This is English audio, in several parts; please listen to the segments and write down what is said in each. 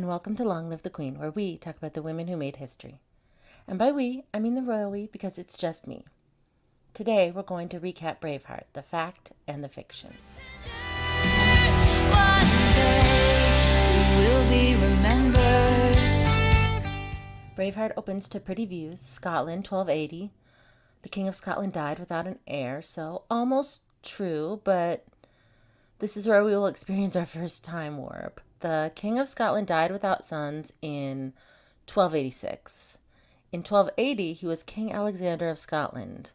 welcome to Long Live the Queen, where we talk about the women who made history. And by we, I mean the royal we, because it's just me. Today, we're going to recap Braveheart, the fact and the fiction. One day we will be remembered. Braveheart opens to pretty views, Scotland, 1280. The King of Scotland died without an heir, so almost true, but this is where we will experience our first time warp. The King of Scotland died without sons in 1286. In 1280, he was King Alexander of Scotland.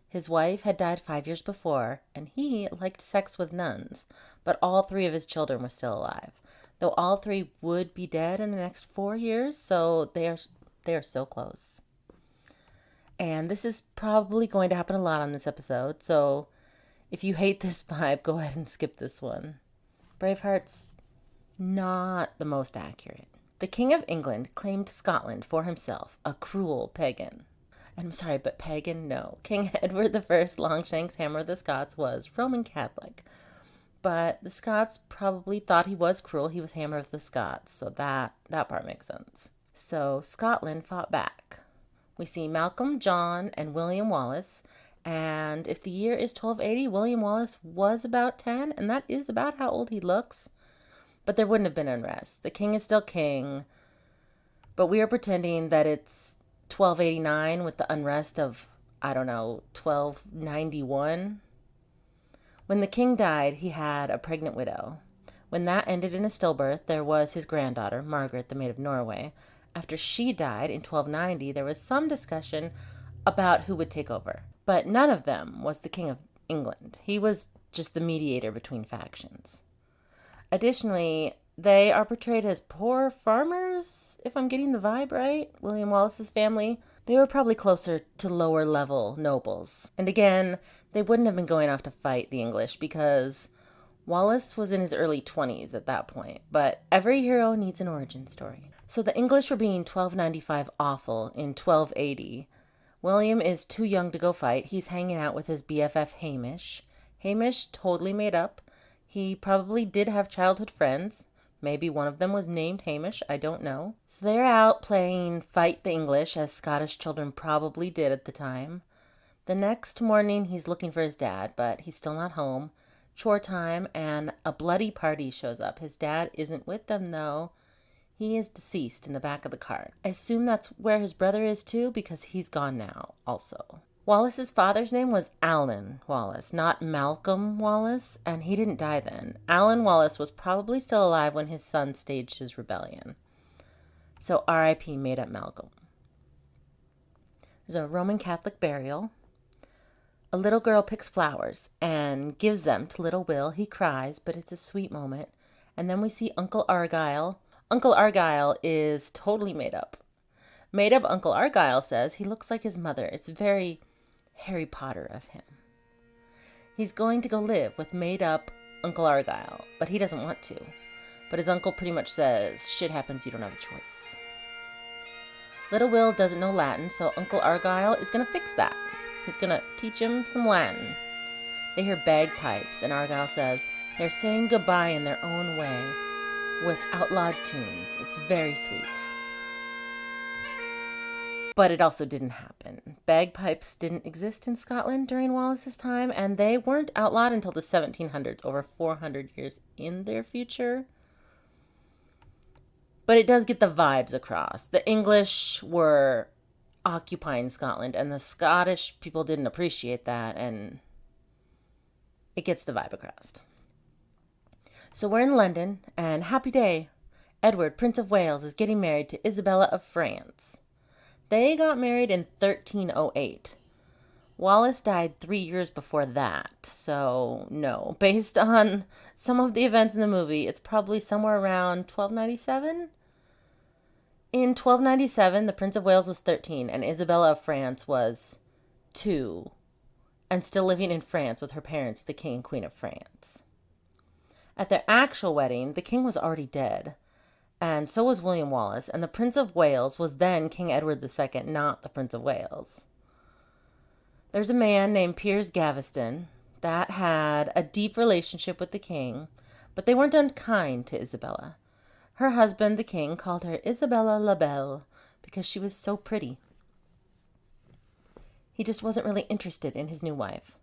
His wife had died 5 years before, and he liked sex with nuns, but all three of his children were still alive, though all three would be dead in the next 4 years, so they are so close. And this is probably going to happen a lot on this episode, so if you hate this vibe, go ahead and skip this one. Braveheart's not the most accurate. The King of England claimed Scotland for himself, a cruel pagan. And I'm sorry, but pagan, no. King Edward I, Longshanks, Hammer of the Scots, was Roman Catholic. But the Scots probably thought he was cruel. He was Hammer of the Scots, so that part makes sense. So Scotland fought back. We see Malcolm, John, and William Wallace. And if the year is 1280, William Wallace was about 10, and that is about how old he looks. But there wouldn't have been unrest. The king is still king, but we are pretending that it's 1289 with the unrest of, 1291. When the king died, he had a pregnant widow. When that ended in a stillbirth, there was his granddaughter, Margaret, the Maid of Norway. After she died in 1290, there was some discussion about who would take over. But none of them was the King of England. He was just the mediator between factions. Additionally, they are portrayed as poor farmers, if I'm getting the vibe right. William Wallace's family, they were probably closer to lower level nobles. And again, they wouldn't have been going off to fight the English because Wallace was in his early 20s at that point. But every hero needs an origin story. So the English were being 1295 awful in 1280. William is too young to go fight. He's hanging out with his BFF Hamish. Hamish totally made up. He probably did have childhood friends. Maybe one of them was named Hamish. I don't know. So they're out playing Fight the English, as Scottish children probably did at the time. The next morning, he's looking for his dad, but he's still not home. Chore time, and a bloody party shows up. His dad isn't with them, though. He is deceased in the back of the cart. I assume that's where his brother is, too, because he's gone now, also. Wallace's father's name was Alan Wallace, not Malcolm Wallace, and he didn't die then. Alan Wallace was probably still alive when his son staged his rebellion. So R.I.P. made up Malcolm. There's a Roman Catholic burial. A little girl picks flowers and gives them to little Will. He cries, but it's a sweet moment. And then we see Uncle Argyle. Uncle Argyle is totally made up. Made up Uncle Argyle says he looks like his mother. It's very Harry Potter of him. He's going to go live with made-up Uncle Argyle, but he doesn't want to. But his uncle pretty much says, shit happens, you don't have a choice. Little Will doesn't know Latin, so Uncle Argyle is going to fix that. He's going to teach him some Latin. They hear bagpipes, and Argyle says they're saying goodbye in their own way with outlawed tunes. It's very sweet. But it also didn't happen. Bagpipes didn't exist in Scotland during Wallace's time, and they weren't outlawed until the 1700s, over 400 years in their future. But it does get the vibes across. The English were occupying Scotland, and the Scottish people didn't appreciate that, and it gets the vibe across. So we're in London, and happy day. Edward, Prince of Wales, is getting married to Isabella of France. They got married in 1308. Wallace died 3 years before that, so no. Based on some of the events in the movie, it's probably somewhere around 1297? In 1297, the Prince of Wales was 13, and Isabella of France was 2, and still living in France with her parents, the King and Queen of France. At their actual wedding, the king was already dead. And so was William Wallace, and the Prince of Wales was then King Edward II, not the Prince of Wales. There's a man named Piers Gaveston that had a deep relationship with the king, but they weren't unkind to Isabella. Her husband, the king, called her Isabella la Belle because she was so pretty. He just wasn't really interested in his new wife,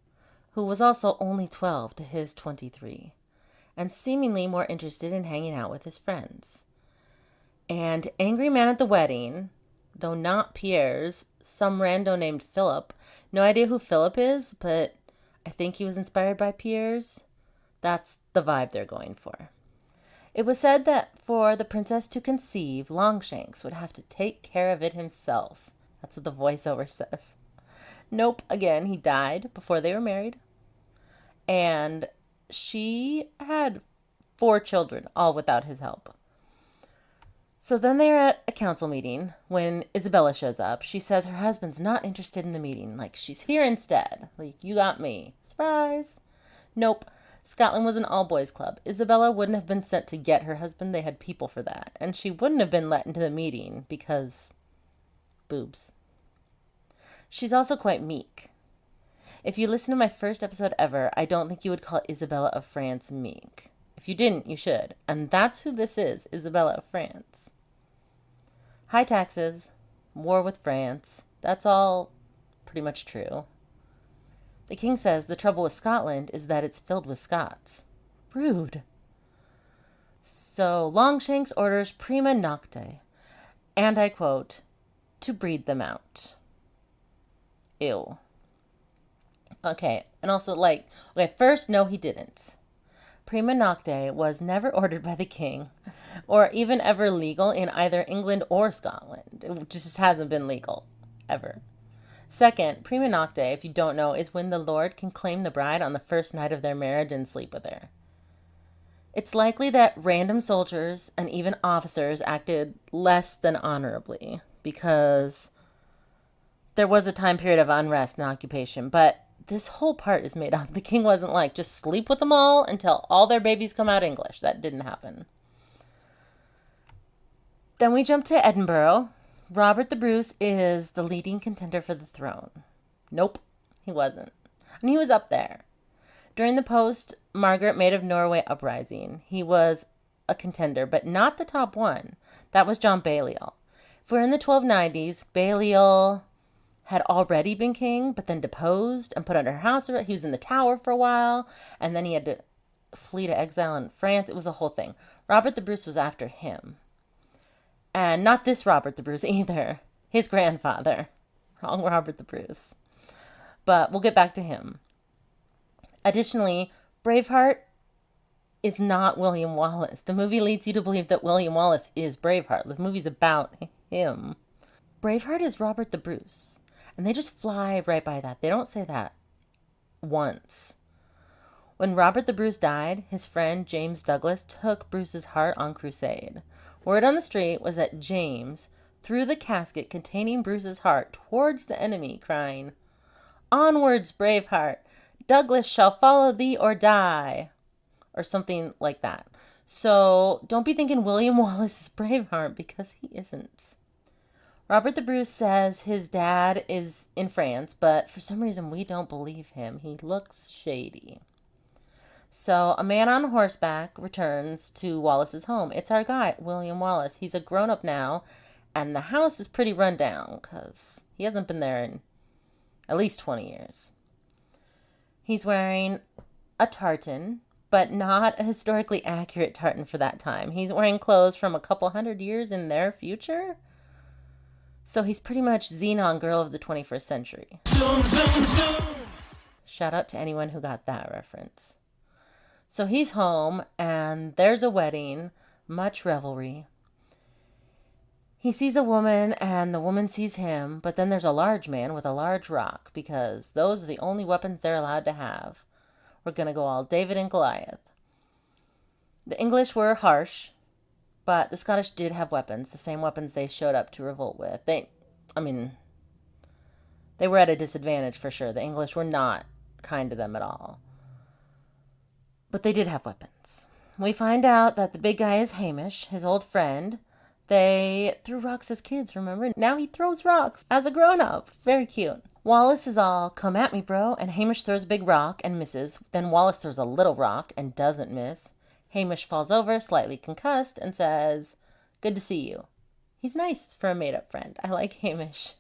who was also only 12 to his 23, and seemingly more interested in hanging out with his friends. And angry man at the wedding, though not Pierre's, some rando named Philip. No idea who Philip is, but I think he was inspired by Pierre's. That's the vibe they're going for. It was said that for the princess to conceive, Longshanks would have to take care of it himself. That's what the voiceover says. Nope, again, he died before they were married. And she had 4 children, all without his help. So then they're at a council meeting. When Isabella shows up, she says her husband's not interested in the meeting. Like, she's here instead. Like, you got me. Surprise. Nope. Scotland was an all-boys club. Isabella wouldn't have been sent to get her husband. They had people for that. And she wouldn't have been let into the meeting because boobs. She's also quite meek. If you listen to my first episode ever, I don't think you would call Isabella of France meek. If you didn't, you should. And that's who this is, Isabella of France. High taxes, war with France, that's all pretty much true. The king says the trouble with Scotland is that it's filled with Scots. Rude. So Longshanks orders prima nocte, and I quote, to breed them out. Ew. Okay, and also, okay, first, no, he didn't. Prima nocte was never ordered by the king, or even ever legal in either England or Scotland. It just hasn't been legal, ever. Second, prima nocte, if you don't know, is when the lord can claim the bride on the first night of their marriage and sleep with her. It's likely that random soldiers and even officers acted less than honorably, because there was a time period of unrest and occupation, but this whole part is made up. The king wasn't like, just sleep with them all until all their babies come out English. That didn't happen. Then we jump to Edinburgh. Robert the Bruce is the leading contender for the throne. Nope, he wasn't. And he was up there. During the post-Margaret Maid of Norway uprising, he was a contender, but not the top one. That was John Balliol. If we're in the 1290s, Balliol had already been king, but then deposed and put under house arrest. He was in the Tower for a while, and then he had to flee to exile in France. It was a whole thing. Robert the Bruce was after him. And not this Robert the Bruce either. His grandfather. Wrong Robert the Bruce. But we'll get back to him. Additionally, Braveheart is not William Wallace. The movie leads you to believe that William Wallace is Braveheart. The movie's about him. Braveheart is Robert the Bruce. And they just fly right by that. They don't say that once. When Robert the Bruce died, his friend James Douglas took Bruce's heart on crusade. Word on the street was that James threw the casket containing Bruce's heart towards the enemy, crying, "Onwards, Braveheart! Douglas shall follow thee or die," or something like that. So don't be thinking William Wallace is Braveheart, because he isn't. Robert the Bruce says his dad is in France, but for some reason we don't believe him. He looks shady. So a man on horseback returns to Wallace's home. It's our guy, William Wallace. He's a grown-up now, and the house is pretty run down because he hasn't been there in at least 20 years. He's wearing a tartan, but not a historically accurate tartan for that time. He's wearing clothes from a couple hundred years in their future. So he's pretty much Xenon girl of the 21st century. Zoom, zoom, zoom. Shout out to anyone who got that reference. So he's home, and there's a wedding, much revelry. He sees a woman, and the woman sees him, but then there's a large man with a large rock, because those are the only weapons they're allowed to have. We're going to go all David and Goliath. The English were harsh, but the Scottish did have weapons, the same weapons they showed up to revolt with. They were at a disadvantage for sure. The English were not kind to them at all. But they did have weapons. We find out that the big guy is Hamish, his old friend. They threw rocks as kids, remember? Now he throws rocks as a grown-up. It's very cute. Wallace is all, "Come at me, bro," and Hamish throws a big rock and misses. Then Wallace throws a little rock and doesn't miss. Hamish falls over, slightly concussed, and says, "Good to see you." He's nice for a made-up friend. I like Hamish.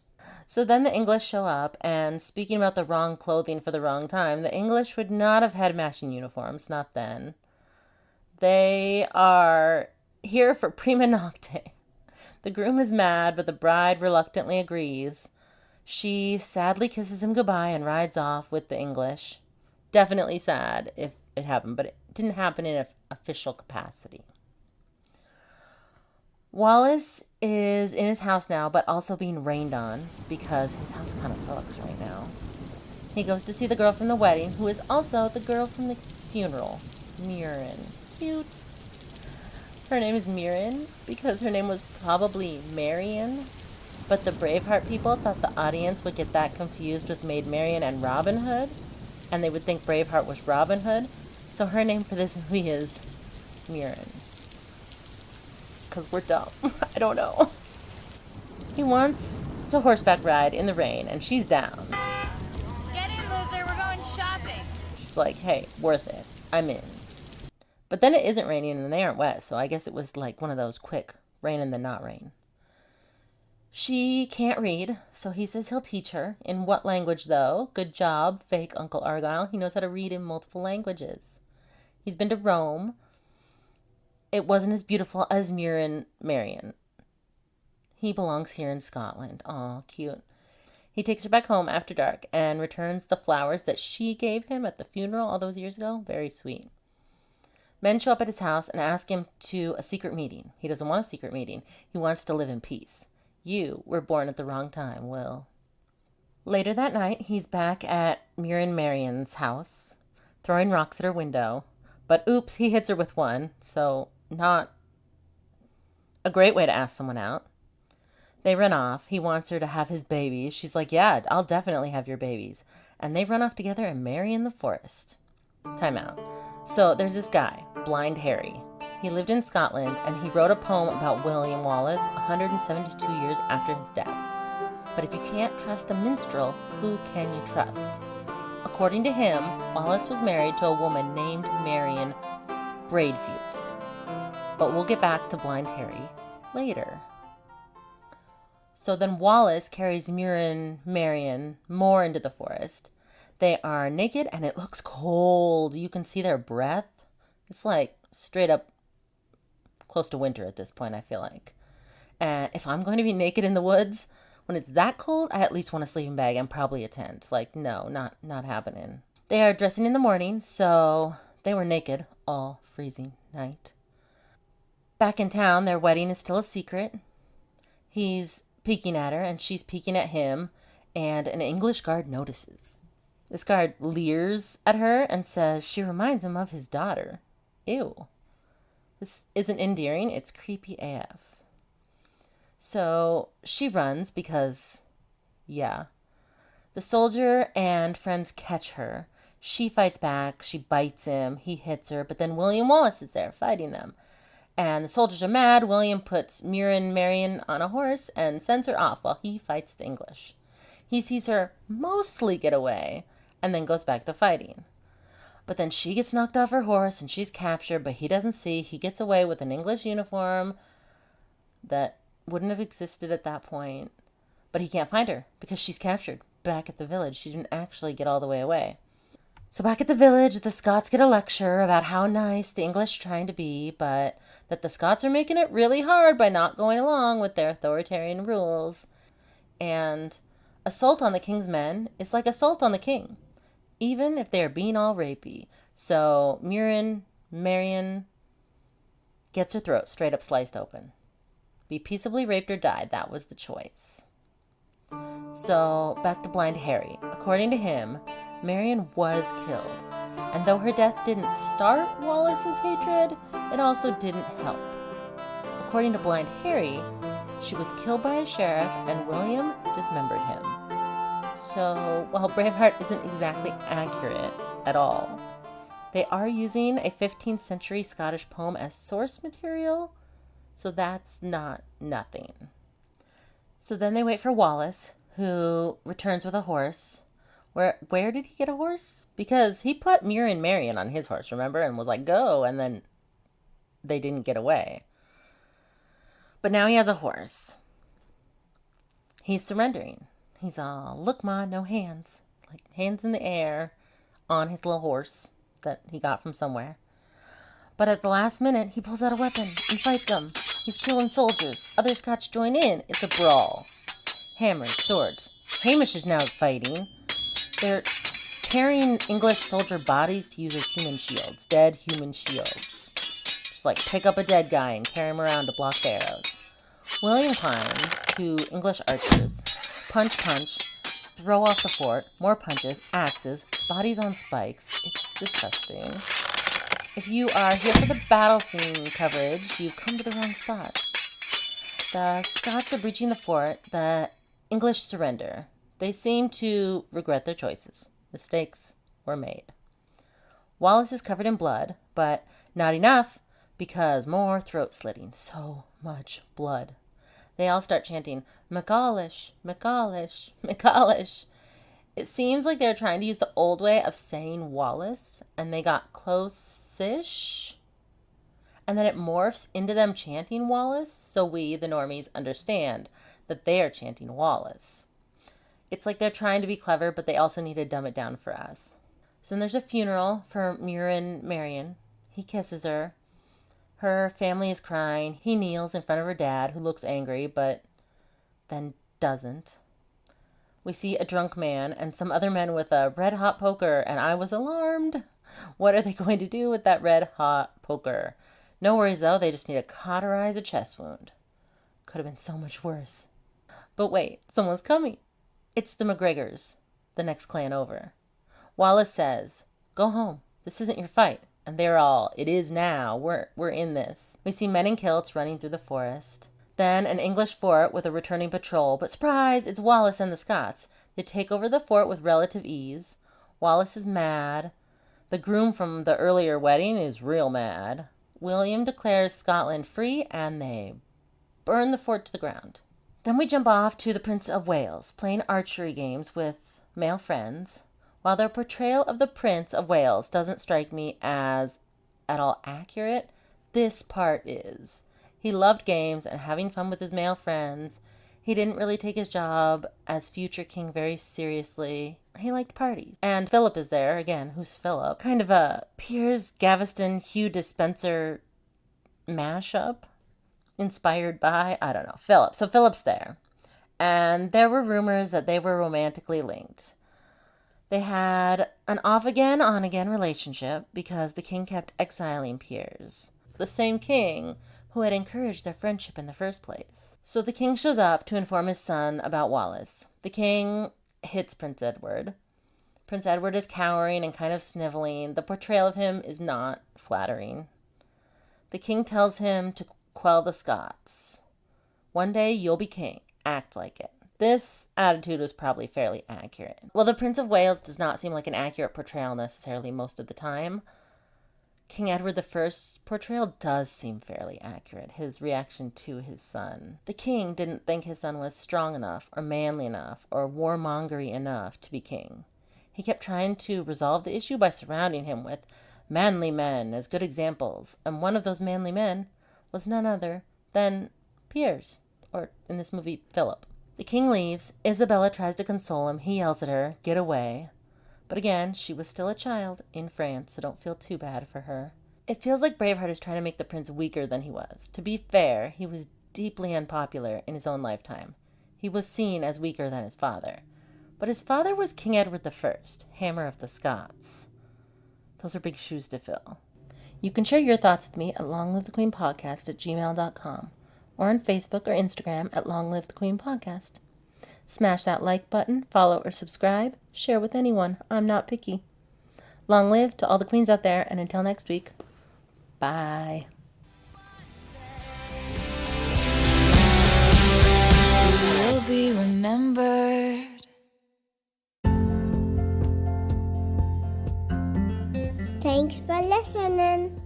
So then the English show up, and speaking about the wrong clothing for the wrong time, the English would not have had matching uniforms, not then. They are here for prima nocte. The groom is mad, but the bride reluctantly agrees. She sadly kisses him goodbye and rides off with the English. Definitely sad if it happened, but it didn't happen in an official capacity. Wallace is in his house now, but also being rained on because his house kind of sucks right now. He goes to see the girl from the wedding, who is also the girl from the funeral, Murin. Cute. Her name is Murin because her name was probably Marion, but the Braveheart people thought the audience would get that confused with Maid Marian and Robin Hood, and they would think Braveheart was Robin Hood, so her name for this movie is Murin. Because we're dumb. I don't know. He wants to horseback ride in the rain, and she's down. Get in, loser. We're going shopping. She's like, hey, worth it. I'm in. But then it isn't raining and they aren't wet, so I guess it was like one of those quick rain and then not rain. She can't read, so he says he'll teach her. In what language, though? Good job, fake Uncle Argyle. He knows how to read in multiple languages. He's been to Rome. It wasn't as beautiful as Murin Marion. He belongs here in Scotland. Aw, cute. He takes her back home after dark and returns the flowers that she gave him at the funeral all those years ago. Very sweet. Men show up at his house and ask him to a secret meeting. He doesn't want a secret meeting. He wants to live in peace. You were born at the wrong time, Will. Later that night, he's back at Murin Marion's house, throwing rocks at her window. But oops, he hits her with one, so not a great way to ask someone out. They run off. He wants her to have his babies. She's like, yeah, I'll definitely have your babies. And they run off together and marry in the forest. Time out. So there's this guy, Blind Harry. He lived in Scotland and he wrote a poem about William Wallace 172 years after his death. But if you can't trust a minstrel, who can you trust? According to him, Wallace was married to a woman named Marion Braidfute. But we'll get back to Blind Harry later. So then Wallace carries Murin Marion more into the forest. They are naked and it looks cold. You can see their breath. It's like straight up close to winter at this point, I feel like. And if I'm going to be naked in the woods when it's that cold, I at least want a sleeping bag and probably a tent. Like, no, not happening. They are dressing in the morning, so they were naked all freezing night. Back in town, their wedding is still a secret. He's peeking at her and she's peeking at him, and an English guard notices. This guard leers at her and says she reminds him of his daughter. Ew. This isn't endearing, it's creepy AF. So she runs because, yeah. The soldier and friends catch her. She fights back, she bites him, he hits her, but then William Wallace is there fighting them. And the soldiers are mad. William puts Murin Marion on a horse and sends her off while he fights the English. He sees her mostly get away and then goes back to fighting. But then she gets knocked off her horse and she's captured, but he doesn't see. He gets away with an English uniform that wouldn't have existed at that point. But he can't find her because she's captured back at the village. She didn't actually get all the way away. So back at the village, the Scots get a lecture about how nice the English are trying to be, but that the Scots are making it really hard by not going along with their authoritarian rules. And assault on the king's men is like assault on the king, even if they are being all rapey. So Murin Marion gets her throat straight up sliced open. Be peaceably raped or die, that was the choice. So back to Blind Harry. According to him, Marion was killed, and though her death didn't start Wallace's hatred, it also didn't help. According to Blind Harry, she was killed by a sheriff and William dismembered him. So while Braveheart isn't exactly accurate at all, they are using a 15th century Scottish poem as source material, so that's not nothing. So then they wait for Wallace, who returns with a horse. Where did he get a horse? Because he put Murin Marion on his horse, remember? And was like, go. And then they didn't get away. But now he has a horse. He's surrendering. He's all, look, Ma, no hands. Like hands in the air on his little horse that he got from somewhere. But at the last minute, he pulls out a weapon and fights them. He's killing soldiers. Other Scots join in. It's a brawl. Hammers, swords. Hamish is now fighting. They're carrying English soldier bodies to use as human shields. Dead human shields. Just like pick up a dead guy and carry him around to block the arrows. William climbs to English archers. Punch, punch. Throw off the fort. More punches. Axes. Bodies on spikes. It's disgusting. If you are here for the battle scene coverage, you've come to the wrong spot. The Scots are breaching the fort. The English surrender. They seem to regret their choices. Mistakes were made. Wallace is covered in blood, but not enough because more throat slitting. So much blood. They all start chanting, McAulish, McAulish, McAulish. It seems like they're trying to use the old way of saying Wallace, and they got close-ish. And then it morphs into them chanting Wallace, so we, the normies, understand that they are chanting Wallace. It's like they're trying to be clever, but they also need to dumb it down for us. So then there's a funeral for Muireann Marion. He kisses her. Her family is crying. He kneels in front of her dad, who looks angry, but then doesn't. We see a drunk man and some other men with a red-hot poker, and I was alarmed. What are they going to do with that red-hot poker? No worries, though. They just need to cauterize a chest wound. Could have been so much worse. But wait, someone's coming. It's the McGregors, the next clan over. Wallace says, go home. This isn't your fight. And they're all, it is now. We're in this. We see men in kilts running through the forest. Then an English fort with a returning patrol. But surprise, it's Wallace and the Scots. They take over the fort with relative ease. Wallace is mad. The groom from the earlier wedding is real mad. William declares Scotland free, and they burn the fort to the ground. Then we jump off to the Prince of Wales, playing archery games with male friends. While their portrayal of the Prince of Wales doesn't strike me as at all accurate, this part is. He loved games and having fun with his male friends. He didn't really take his job as future king very seriously. He liked parties. And Philip is there. Again, who's Philip? Kind of a Piers Gaveston, Hugh Dispenser mashup. Inspired by, I don't know, Philip. So Philip's there. And there were rumors that they were romantically linked. They had an off-again, on-again relationship because the king kept exiling Piers. The same king who had encouraged their friendship in the first place. So the king shows up to inform his son about Wallace. The king hits Prince Edward. Prince Edward is cowering and kind of sniveling. The portrayal of him is not flattering. The king tells him to quell the Scots. One day you'll be king. Act like it. This attitude was probably fairly accurate. Well, the Prince of Wales does not seem like an accurate portrayal necessarily most of the time. King Edward I's portrayal does seem fairly accurate, his reaction to his son. The king didn't think his son was strong enough or manly enough or warmongery enough to be king. He kept trying to resolve the issue by surrounding him with manly men as good examples, and one of those manly men was none other than Piers, or in this movie, Philip. The king leaves. Isabella tries to console him. He yells at her, get away. But again, she was still a child in France, so don't feel too bad for her. It feels like Braveheart is trying to make the prince weaker than he was. To be fair, he was deeply unpopular in his own lifetime. He was seen as weaker than his father. But his father was King Edward I, Hammer of the Scots. Those are big shoes to fill. You can share your thoughts with me at longlivethequeenpodcast@gmail.com or on Facebook or Instagram at longlivethequeenpodcast. Smash that like button, follow or subscribe, share with anyone. I'm not picky. Long live to all the queens out there, and until next week, bye. You'll be remembered. Thanks for listening.